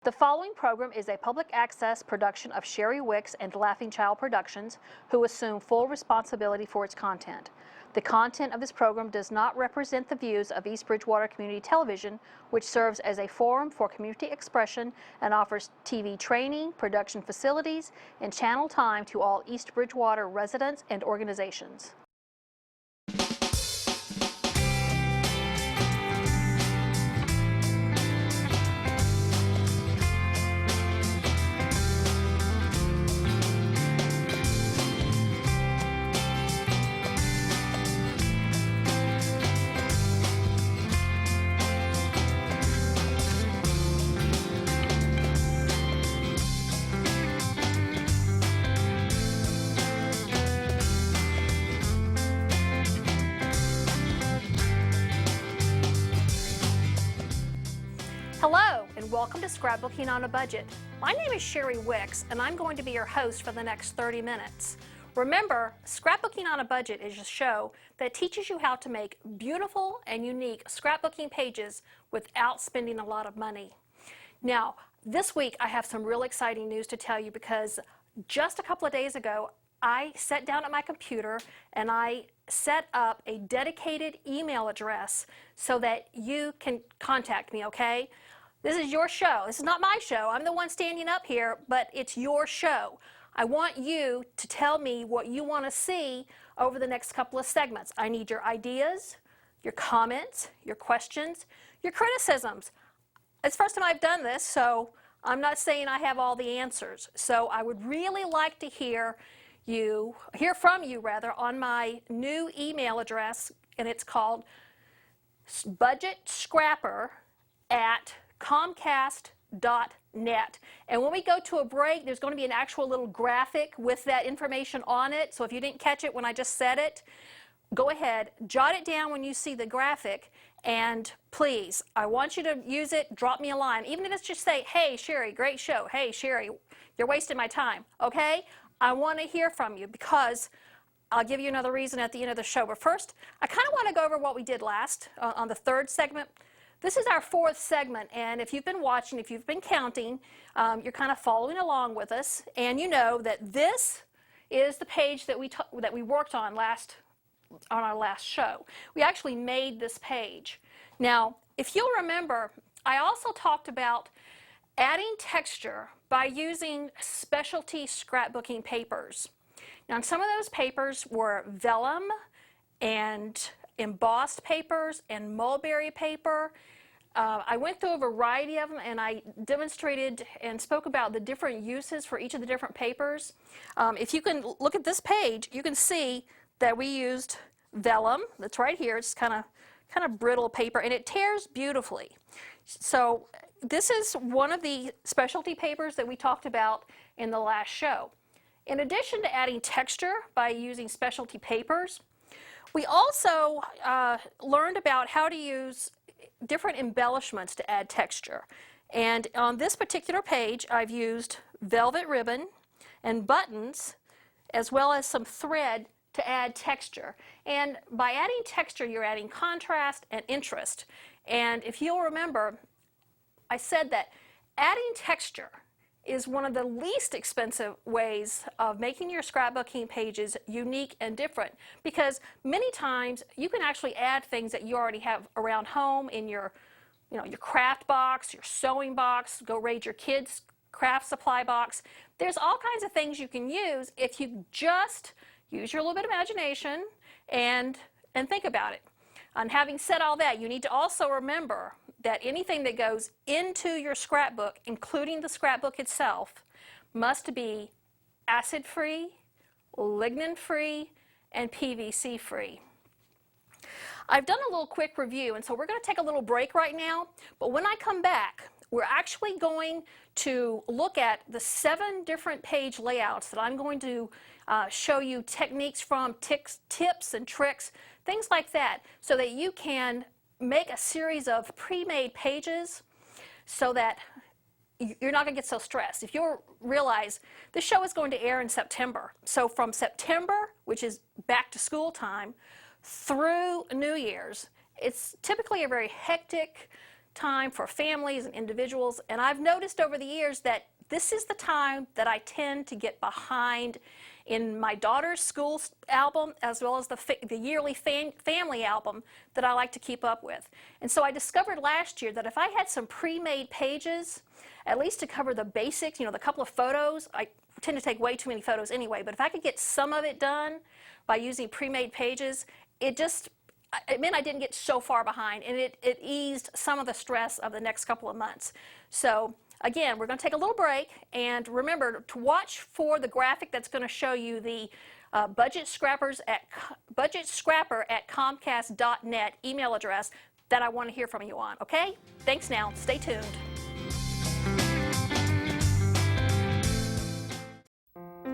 The following program is a public access production of Sherry Wicks and Laughing Child Productions, who assume full responsibility for its content. The content of this program does not represent the views of East Bridgewater Community Television, which serves as a forum for community expression and offers TV training, production facilities, and channel time to all East Bridgewater residents and organizations. Hello, and welcome to Scrapbooking on a Budget. My name is Sherry Wicks, and I'm going to be your host for the next 30 minutes. Remember, Scrapbooking on a Budget is a show that teaches you how to make beautiful and unique scrapbooking pages without spending a lot of money. Now, this week I have some real exciting news to tell you because just a couple of days ago, I sat down at my computer and I set up a dedicated email address so that you can contact me, okay? This is your show. This is not my show. I'm the one standing up here, but it's your show. I want you to tell me what you want to see over the next couple of segments. I need your ideas, your comments, your questions, your criticisms. It's the first time I've done this, so I'm not saying I have all the answers. So I would really like to hear from you on my new email address, and it's called budgetscrapper@comcast.net. And when we go to a break, there's going to be an actual little graphic with that information on it. So if you didn't catch it when I just said it, go ahead, jot it down when you see the graphic, and please, I want you to use it. Drop me a line, even if it's just say, hey Sherry, great show. Hey Sherry, you're wasting my time. Okay, I want to hear from you because I'll give you another reason at the end of the show. But first, I kind of want to go over what we did last on the third segment. This is our fourth segment, and if you've been watching, if you've been counting, you're kind of following along with us, and you know that this is the page that we worked on our last show. We actually made this page. Now, if you'll remember, I also talked about adding texture by using specialty scrapbooking papers. Now, some of those papers were vellum and embossed papers and mulberry paper. I went through a variety of them and I demonstrated and spoke about the different uses for each of the different papers. If you can look at this page, you can see that we used vellum. That's right here. It's kind of brittle paper and it tears beautifully. So this is one of the specialty papers that we talked about in the last show. In addition to adding texture by using specialty papers, we also learned about how to use different embellishments to add texture. And on this particular page, I've used velvet ribbon and buttons, as well as some thread to add texture. And by adding texture, you're adding contrast and interest. And if you'll remember, I said that adding texture is one of the least expensive ways of making your scrapbooking pages unique and different, because many times you can actually add things that you already have around home in your craft box, your sewing box, go raid your kids' craft supply box. There's all kinds of things you can use if you just use your little bit of imagination and think about it. And having said all that, you need to also remember that anything that goes into your scrapbook, including the scrapbook itself, must be acid-free, lignin-free, and PVC-free. I've done a little quick review, and so we're going to take a little break right now, but when I come back, we're actually going to look at the 7 different page layouts that I'm going to show you techniques from, tips and tricks, things like that, so that you can make a series of pre-made pages so that you're not going to get so stressed. If you'll realize, this show is going to air in September. So from September, which is back to school time, through New Year's, it's typically a very hectic time for families and individuals, and I've noticed over the years that this is the time that I tend to get behind in my daughter's school album, as well as the yearly family album that I like to keep up with. And so I discovered last year that if I had some pre-made pages, at least to cover the basics, the couple of photos, I tend to take way too many photos anyway, but if I could get some of it done by using pre-made pages, it meant I didn't get so far behind, and it eased some of the stress of the next couple of months. So again, we're going to take a little break, and remember to watch for the graphic that's going to show you the budget scrapper at comcast.net email address that I want to hear from you on, okay? Thanks now. Stay tuned.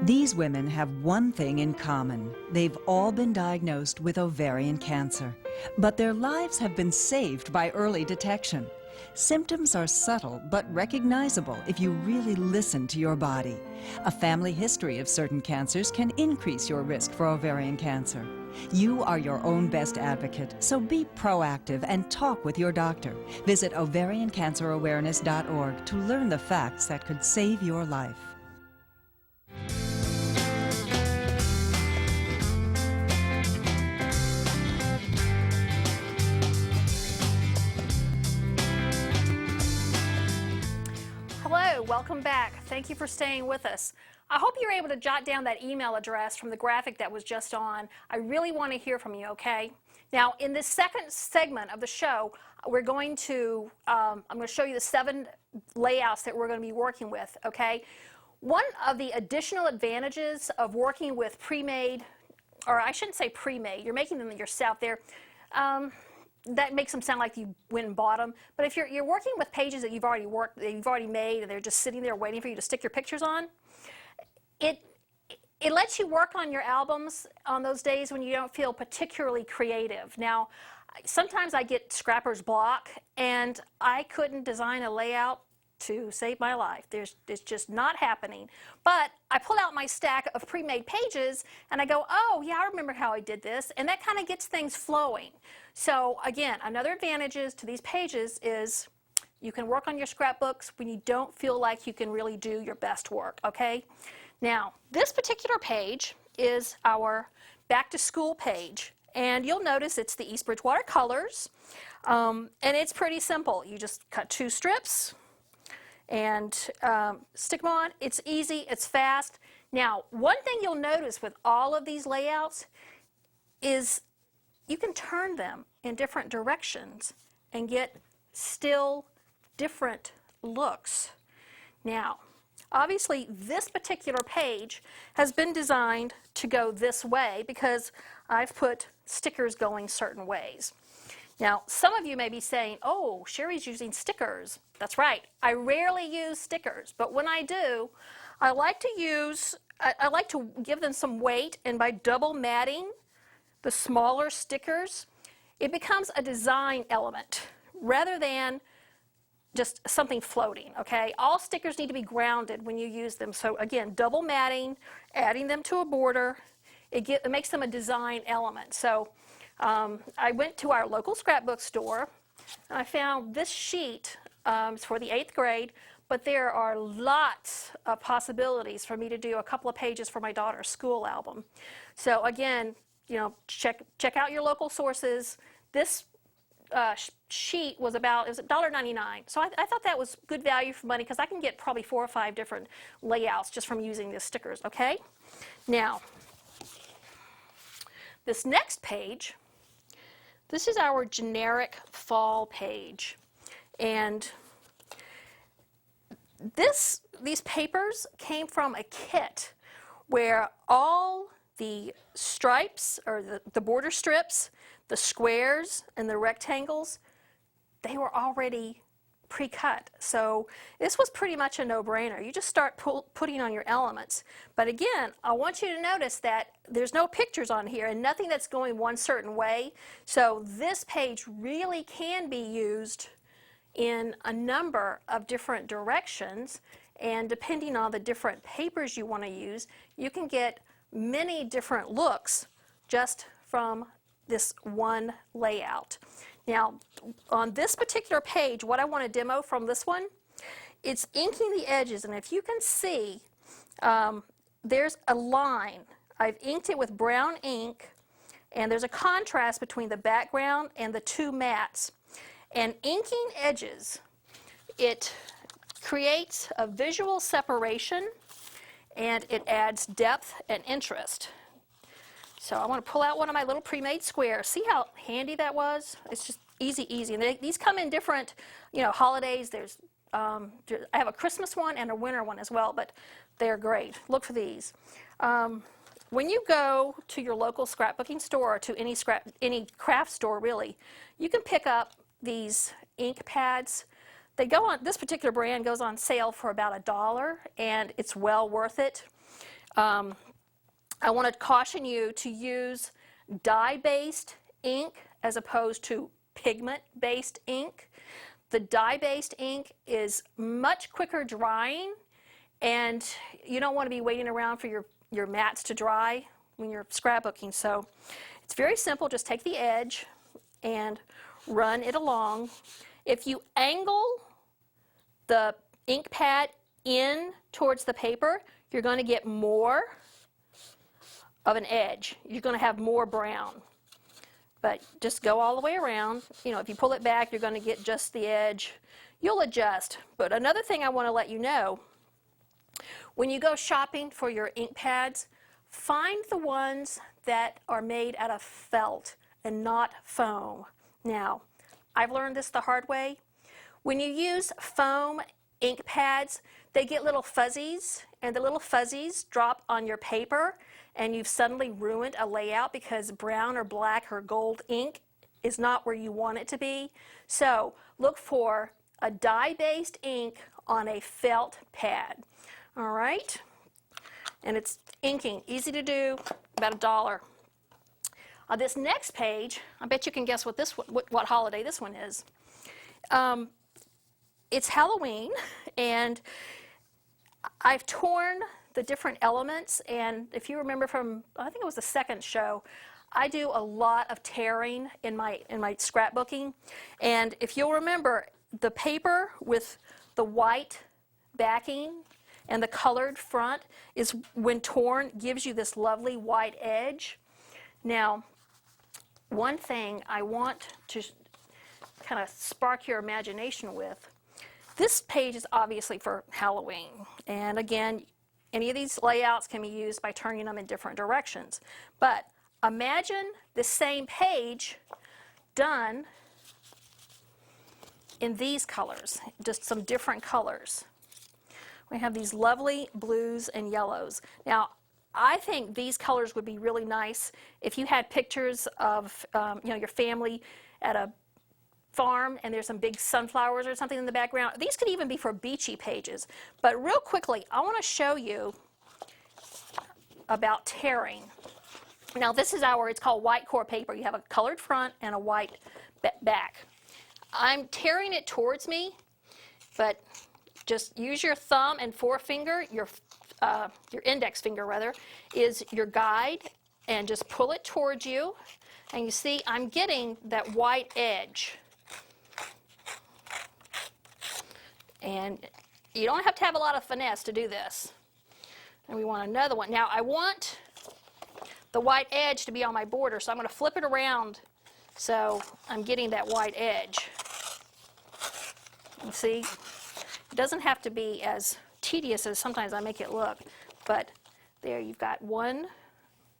These women have one thing in common. They've all been diagnosed with ovarian cancer, but their lives have been saved by early detection. Symptoms are subtle but recognizable if you really listen to your body. A family history of certain cancers can increase your risk for ovarian cancer. You are your own best advocate, so be proactive and talk with your doctor. Visit ovariancancerawareness.org to learn the facts that could save your life. Welcome back. Thank you for staying with us. I hope you're able to jot down that email address from the graphic that was just on. I really want to hear from you, okay? Now, in this second segment of the show, I'm going to show you the 7 layouts that we're going to be working with, okay? One of the additional advantages of working with pre-made, or I shouldn't say pre-made, you're making them yourself there. That makes them sound like you went and bought them. But if you're working with pages that you've already made, and they're just sitting there waiting for you to stick your pictures on, it lets you work on your albums on those days when you don't feel particularly creative. Now, sometimes I get scrapper's block, and I couldn't design a layout to save my life. It's just not happening. But I pull out my stack of pre-made pages, and I go, oh, yeah, I remember how I did this, and that kind of gets things flowing. So again, another advantage to these pages is you can work on your scrapbooks when you don't feel like you can really do your best work, okay? Now, this particular page is our back to school page, and you'll notice it's the East Bridgewater colors, and it's pretty simple. You just cut 2 strips and stick them on. It's easy, it's fast. Now, one thing you'll notice with all of these layouts is you can turn them in different directions and get still different looks. Now, obviously this particular page has been designed to go this way because I've put stickers going certain ways. Now, some of you may be saying, oh, Sherry's using stickers. That's right. I rarely use stickers, but when I do, I like to give them some weight, and by double matting the smaller stickers, it becomes a design element rather than just something floating, okay? All stickers need to be grounded when you use them. So again, double matting, adding them to a border, it makes them a design element. So I went to our local scrapbook store, and I found this sheet for the 8th grade, but there are lots of possibilities for me to do a couple of pages for my daughter's school album. So again, check out your local sources. This sheet was $1.99. So I thought that was good value for money because I can get probably 4 or 5 different layouts just from using the stickers, okay? Now, this next page, this is our generic fall page. And these papers came from a kit where all the stripes, or the border strips, the squares, and the rectangles, they were already pre-cut. So this was pretty much a no-brainer. You just start putting on your elements. But again, I want you to notice that there's no pictures on here and nothing that's going one certain way. So this page really can be used in a number of different directions, and depending on the different papers you want to use, you can get many different looks just from this one layout. Now, on this particular page, what I want to demo from this one, it's inking the edges, and if you can see, there's a line. I've inked it with brown ink, and there's a contrast between the background and the two mats. And inking edges, it creates a visual separation, and it adds depth and interest. So I want to pull out one of my little pre-made squares. See how handy that was? It's just easy, easy. And these come in different, holidays. I have a Christmas one and a winter one as well, but they're great. Look for these. When you go to your local scrapbooking store or to any craft store really, you can pick up these ink pads. They go on, this particular brand goes on sale for about $1, and it's well worth it. I want to caution you to use dye-based ink as opposed to pigment-based ink. The dye-based ink is much quicker drying, and you don't want to be waiting around for your mats to dry when you're scrapbooking. So it's very simple. Just take the edge and run it along. If you angle the ink pad in towards the paper, you're going to get more of an edge. You're going to have more brown. But just go all the way around. If you pull it back, you're going to get just the edge. You'll adjust. But another thing I want to let you know, when you go shopping for your ink pads, find the ones that are made out of felt and not foam. Now, I've learned this the hard way. When you use foam ink pads, they get little fuzzies, and the little fuzzies drop on your paper, and you've suddenly ruined a layout because brown or black or gold ink is not where you want it to be. So look for a dye-based ink on a felt pad. All right? And it's inking, easy to do, about $1. On this next page, I bet you can guess what holiday this one is. It's Halloween, and I've torn the different elements, and if you remember from, I think it was the second show, I do a lot of tearing in my scrapbooking, and if you'll remember, the paper with the white backing and the colored front is, when torn, gives you this lovely white edge. Now, one thing I want to kind of spark your imagination with, this page is obviously for Halloween, and again, any of these layouts can be used by turning them in different directions. But imagine the same page done in these colors, just some different colors. We have these lovely blues and yellows. Now, I think these colors would be really nice if you had pictures of your family at a farm and there's some big sunflowers or something in the background. These could even be for beachy pages. But real quickly, I want to show you about tearing. Now this is it's called white core paper. You have a colored front and a white back. I'm tearing it towards me, but just use your thumb and forefinger, your index finger rather, is your guide, and just pull it towards you. And you see I'm getting that white edge. And you don't have to have a lot of finesse to do this. And we want another one. Now I want the white edge to be on my border, so I'm going to flip it around so I'm getting that white edge. You see, it doesn't have to be as tedious as sometimes I make it look, but there you've got one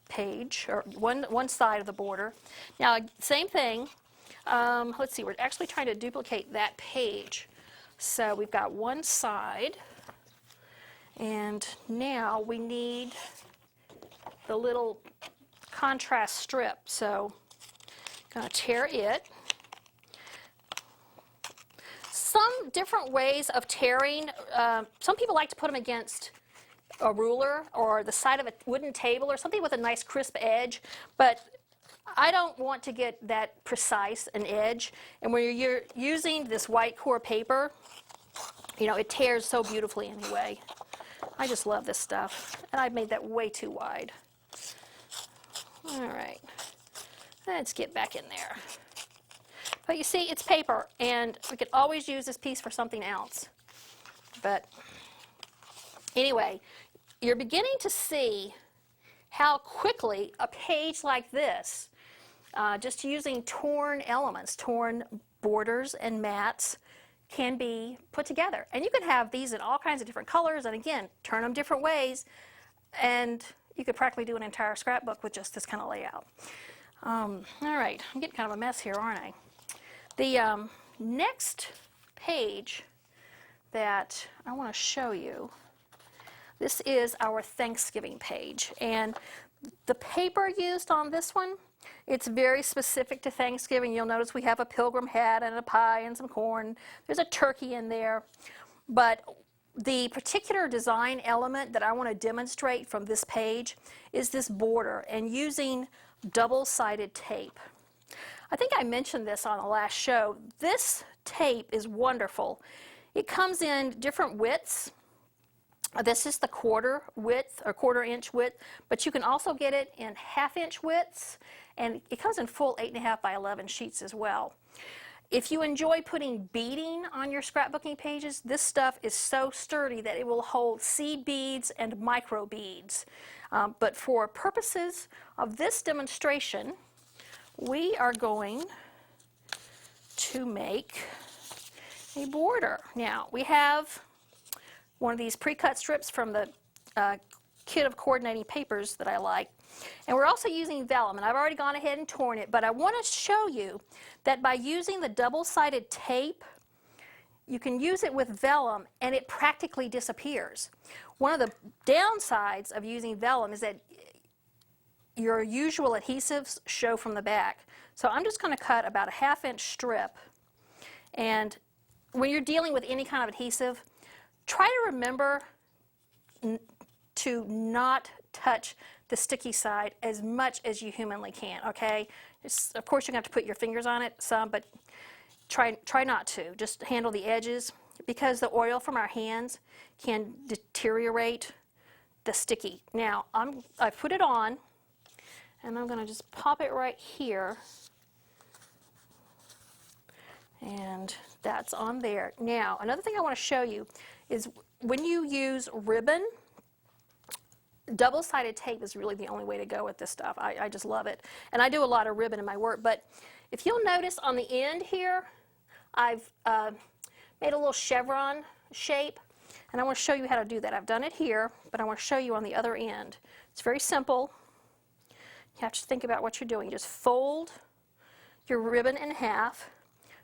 page, or one side of the border. Now same thing, let's see, we're actually trying to duplicate that page. So we've got one side, and now we need the little contrast strip. So I'm going to tear it. Some different ways of tearing. Some people like to put them against a ruler or the side of a wooden table or something with a nice crisp edge, but I don't want to get that precise an edge. And when you're using this white core paper, it tears so beautifully anyway. I just love this stuff. And I've made that way too wide. All right. Let's get back in there. But you see, it's paper, and we could always use this piece for something else. But anyway, you're beginning to see how quickly a page like this, just using torn elements, torn borders and mats, can be put together. And you can have these in all kinds of different colors, and again, turn them different ways, and you could practically do an entire scrapbook with just this kind of layout. All right, I'm getting kind of a mess here, aren't I? The next page that I want to show you, this is our Thanksgiving page, and the paper used on this one, it's very specific to Thanksgiving. You'll notice we have a pilgrim hat and a pie and some corn. There's a turkey in there, but the particular design element that I want to demonstrate from this page is this border and using double-sided tape. I think I mentioned this on the last show. This tape is wonderful. It comes in different widths. This is the quarter width or quarter-inch width, but you can also get it in half-inch widths, and it comes in full 8.5 by 11 sheets as well. If you enjoy putting beading on your scrapbooking pages, this stuff is so sturdy that it will hold seed beads and micro beads. But for purposes of this demonstration, we are going to make a border. Now, we have one of these pre-cut strips from the kit of coordinating papers that I like. And we're also using vellum, and I've already gone ahead and torn it, but I want to show you that by using the double-sided tape, you can use it with vellum and it practically disappears. One of the downsides of using vellum is that your usual adhesives show from the back. So I'm just going to cut about a half-inch strip, and when you're dealing with any kind of adhesive, try to remember to not touch the sticky side as much as you humanly can, okay? Of course, you're going to have to put your fingers on it some, but try not to. Just handle the edges, because the oil from our hands can deteriorate the sticky. Now, I've put it on, and I'm going to just pop it right here, and that's on there. Now, another thing I want to show you is when you use ribbon, double-sided tape is really the only way to go with this stuff. I just love it. And I do a lot of ribbon in my work, but if you'll notice on the end here, I've made a little chevron shape, and I want to show you how to do that. I've done it here, but I want to show you on the other end. It's very simple. You have to think about what you're doing. You just fold your ribbon in half,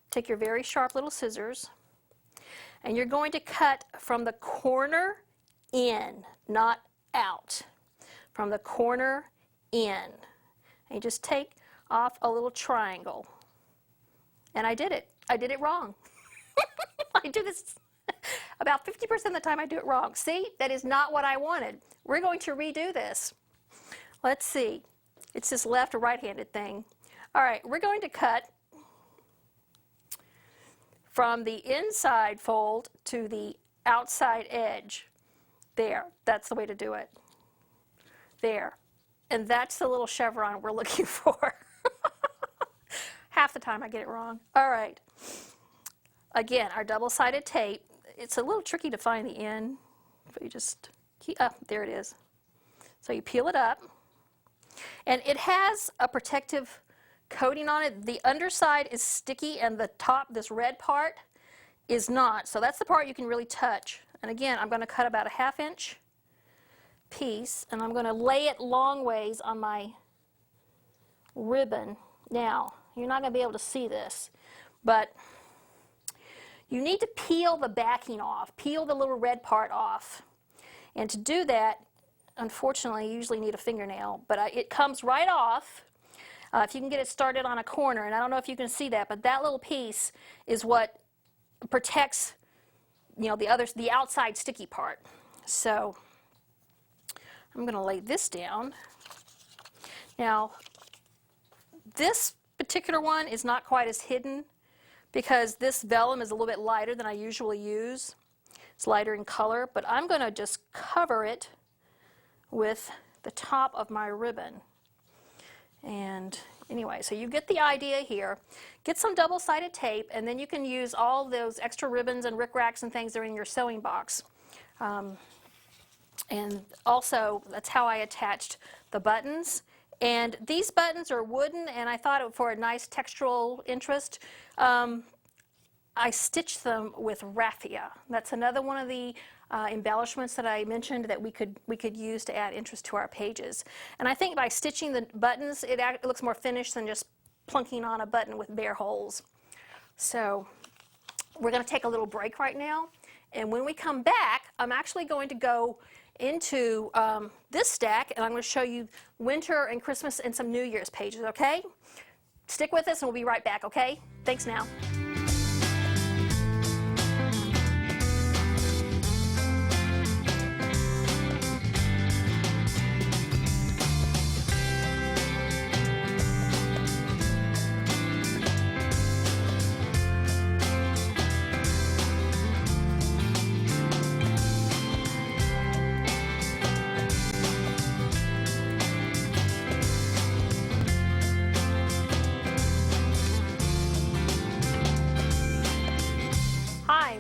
take your very sharp little scissors, and you're going to cut from the corner in, not out, from the corner in. And you just take off a little triangle. And I did it. I did it wrong. I do this about 50% of the time. I do it wrong. See, that is not what I wanted. We're going to redo this. Let's see. It's this left or right-handed thing. All right, we're going to cut from the inside fold to the outside edge. There, that's the way to do it. There. And that's the little chevron we're looking for. Half the time I get it wrong. All right. Again, our double-sided tape, it's a little tricky to find the end, but you just keep up. There it is. So you peel it up, and it has a protective coating on it. The underside is sticky, and the top, this red part, is not. So that's the part you can really touch. And again, I'm going to cut about a half-inch piece, and I'm going to lay it long ways on my ribbon. Now, you're not going to be able to see this, but you need to peel the backing off, peel the little red part off. And to do that, unfortunately, you usually need a fingernail, but it comes right off. If you can get it started on a corner, and I don't know if you can see that, but that little piece is what protects, the outside sticky part. So I'm going to lay this down. Now, this particular one is not quite as hidden because this vellum is a little bit lighter than I usually use. It's lighter in color, but I'm going to just cover it with the top of my ribbon. And Anyway, so you get the idea here. Get some double-sided tape, and then you can use all those extra ribbons and rickracs and things that are in your sewing box. And also, that's how I attached the buttons. And these buttons are wooden, and I thought for a nice textural interest, I stitched them with raffia. That's another one of the embellishments that I mentioned that we could use to add interest to our pages. And I think by stitching the buttons, it looks more finished than just plunking on a button with bare holes. So we're going to take a little break right now, and when we come back, I'm actually going to go into this stack, and I'm going to show you winter and Christmas and some New Year's pages, okay? Stick with us and we'll be right back, okay? Thanks now.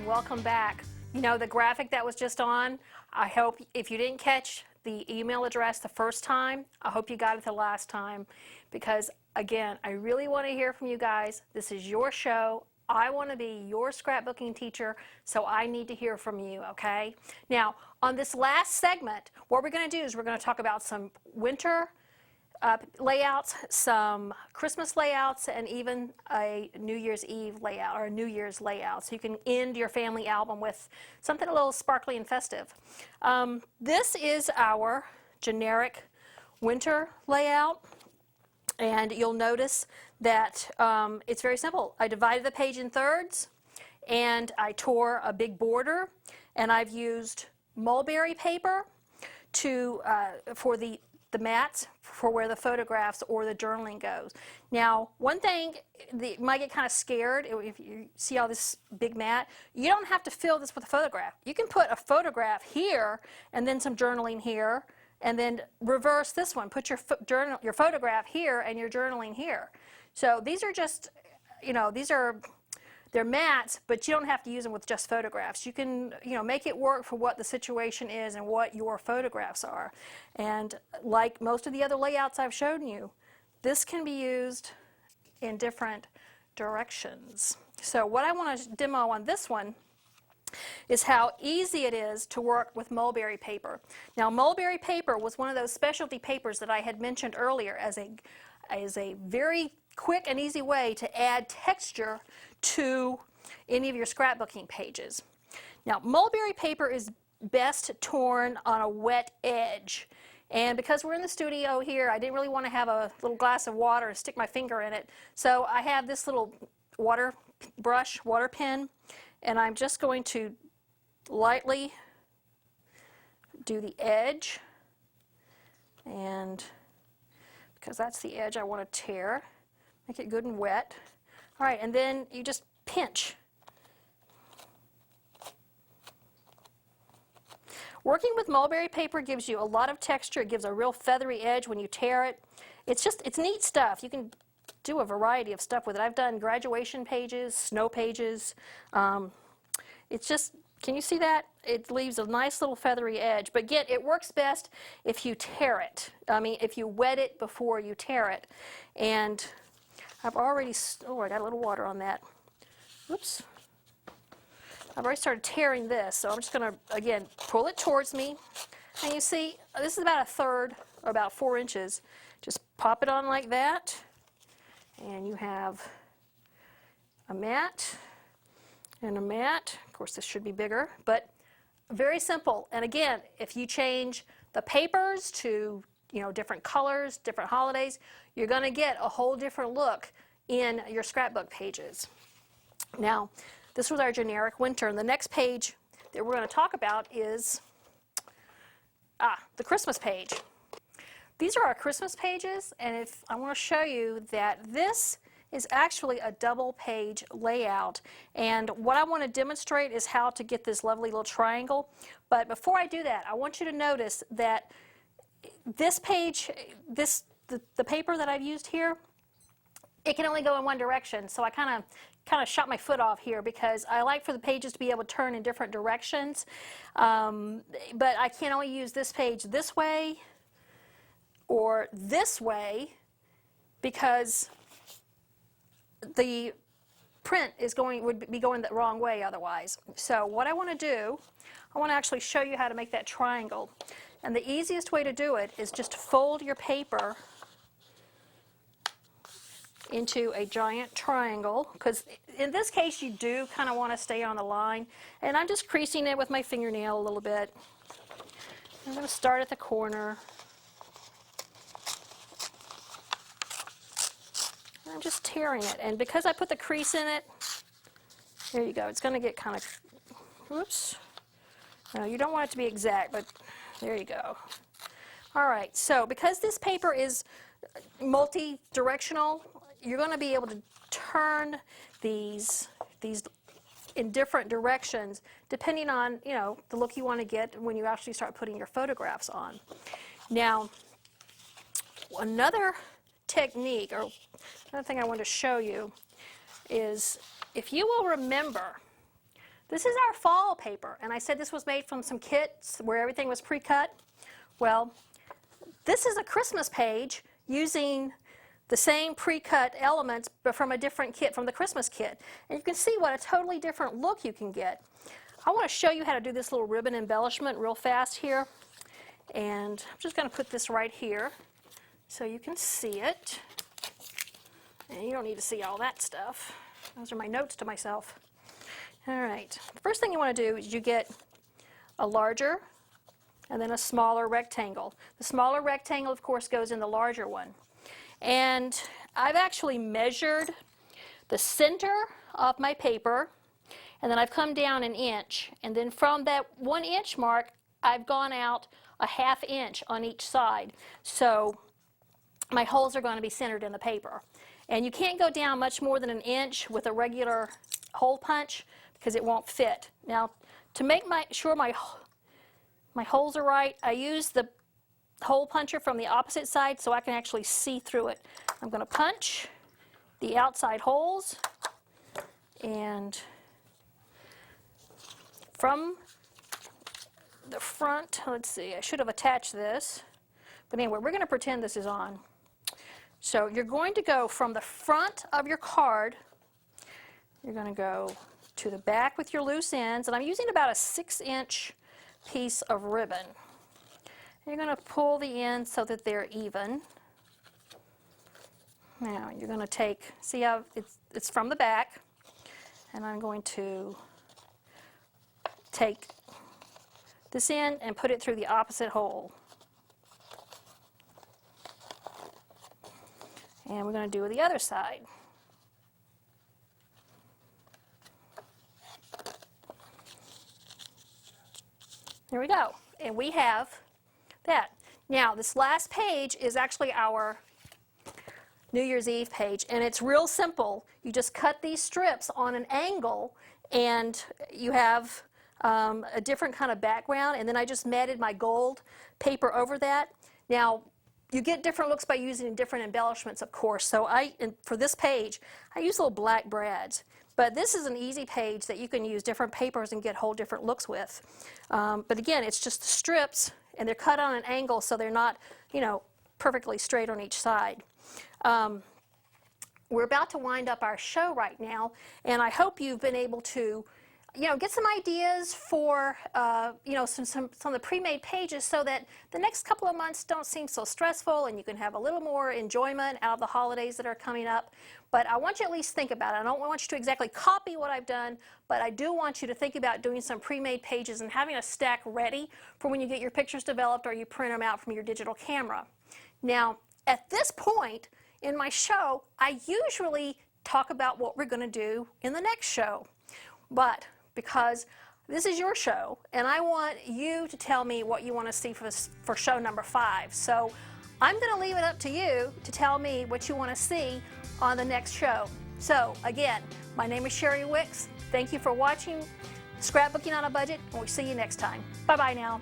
Welcome back. You know, the graphic that was just on, I hope if you didn't catch the email address the first time, I hope you got it the last time, because again, I really want to hear from you guys. This is your show. I want to be your scrapbooking teacher, so I need to hear from you, okay? Now, on this last segment, what we're going to do is we're going to talk about some winter layouts, some Christmas layouts, and even a New Year's Eve layout or a New Year's layout. So you can end your family album with something a little sparkly and festive. This is our generic winter layout, and you'll notice that it's very simple. I divided the page in thirds, and I tore a big border, and I've used mulberry paper for the mats for where the photographs or the journaling goes. Now, one thing that you might get kind of scared if you see all this big mat, you don't have to fill this with a photograph. You can put a photograph here and then some journaling here, and then reverse this one. Put your photograph here and your journaling here. So these are just, you know, they're mats, but you don't have to use them with just photographs. You can, you know, make it work for what the situation is and what your photographs are. And like most of the other layouts I've shown you, this can be used in different directions. So what I want to demo on this one is how easy it is to work with mulberry paper. Now, mulberry paper was one of those specialty papers that I had mentioned earlier as a very quick and easy way to add texture to any of your scrapbooking pages. Now, mulberry paper is best torn on a wet edge. And because we're in the studio here, I didn't really want to have a little glass of water and stick my finger in it. So I have this little water pen, and I'm just going to lightly do the edge. And because that's the edge I want to tear, make it good and wet. All right, and then you just pinch. Working with mulberry paper gives you a lot of texture. It gives a real feathery edge when you tear it. It's neat stuff. You can do a variety of stuff with it. I've done graduation pages, snow pages. It's just, can you see that? It leaves a nice little feathery edge. But again, it works best if you tear it. I mean, if you wet it before you tear it. And I've already, I got a little water on that. Oops. I've already started tearing this, so I'm just going to, again, pull it towards me. And you see, this is about a third, or about 4 inches. Just pop it on like that, and you have a mat and a mat. Of course, this should be bigger, but very simple. And again, if you change the papers to, you know, different colors, different holidays, you're going to get a whole different look in your scrapbook pages. Now, this was our generic winter, and the next page that we're going to talk about is the Christmas page. These are our Christmas pages, and if I want to show you that this is actually a double page layout, and what I want to demonstrate is how to get this lovely little triangle. But before I do that, I want you to notice that this page, the paper that I've used here, it can only go in one direction. So I kind of shot my foot off here because I like for the pages to be able to turn in different directions. But I can only use this page this way or this way because the print would be going the wrong way otherwise. So what I want to do, I want to actually show you how to make that triangle. And the easiest way to do it is just fold your paper into a giant triangle, because in this case you do kind of want to stay on the line. And I'm just creasing it with my fingernail a little bit. I'm going to start at the corner. I'm just tearing it, and because I put the crease in it, there you go, it's going to get kind of, whoops, no, you don't want it to be exact, but there you go. All right, so because this paper is multi-directional, you're going to be able to turn these in different directions depending on, you know, the look you want to get when you actually start putting your photographs on. Now, another technique, or another thing I want to show you is, if you will remember, this is our fall paper, and I said this was made from some kits where everything was pre-cut. Well, this is a Christmas page using the same pre-cut elements but from a different kit, from the Christmas kit. And you can see what a totally different look you can get. I want to show you how to do this little ribbon embellishment real fast here. And I'm just going to put this right here so you can see it. And you don't need to see all that stuff. Those are my notes to myself. All right, the first thing you want to do is you get a larger and then a smaller rectangle. The smaller rectangle, of course, goes in the larger one. And I've actually measured the center of my paper, and then I've come down an inch. And then from that 1 inch mark, I've gone out a ½ inch on each side. So my holes are going to be centered in the paper. And you can't go down much more than an inch with a regular hole punch because it won't fit. Now, to make sure my holes are right, I use the hole puncher from the opposite side so I can actually see through it. I'm going to punch the outside holes, and from the front, let's see, I should have attached this, but anyway, we're going to pretend this is on. So you're going to go from the front of your card, you're going to go to the back with your loose ends, and I'm using about a 6-inch piece of ribbon. You're going to pull the ends so that they're even. Now you're going to take, see how it's from the back, and I'm going to take this end and put it through the opposite hole. And we're going to do the other side. There we go. And we have that. Now, this last page is actually our New Year's Eve page, and it's real simple. You just cut these strips on an angle, and you have a different kind of background, and then I just matted my gold paper over that. Now, you get different looks by using different embellishments, of course. So for this page, I use little black brads. But this is an easy page that you can use different papers and get whole different looks with. But again, it's just the strips, and they're cut on an angle so they're not, you know, perfectly straight on each side. We're about to wind up our show right now, and I hope you've been able to, you know, get some ideas for, you know, some of the pre-made pages so that the next couple of months don't seem so stressful and you can have a little more enjoyment out of the holidays that are coming up. But I want you to at least think about it. I don't want you to exactly copy what I've done, but I do want you to think about doing some pre-made pages and having a stack ready for when you get your pictures developed or you print them out from your digital camera. Now, at this point in my show, I usually talk about what we're going to do in the next show. But because this is your show, and I want you to tell me what you want to see for show number 5. So I'm going to leave it up to you to tell me what you want to see on the next show. So again, my name is Sherry Wicks. Thank you for watching Scrapbooking on a Budget, and we'll see you next time. Bye-bye now.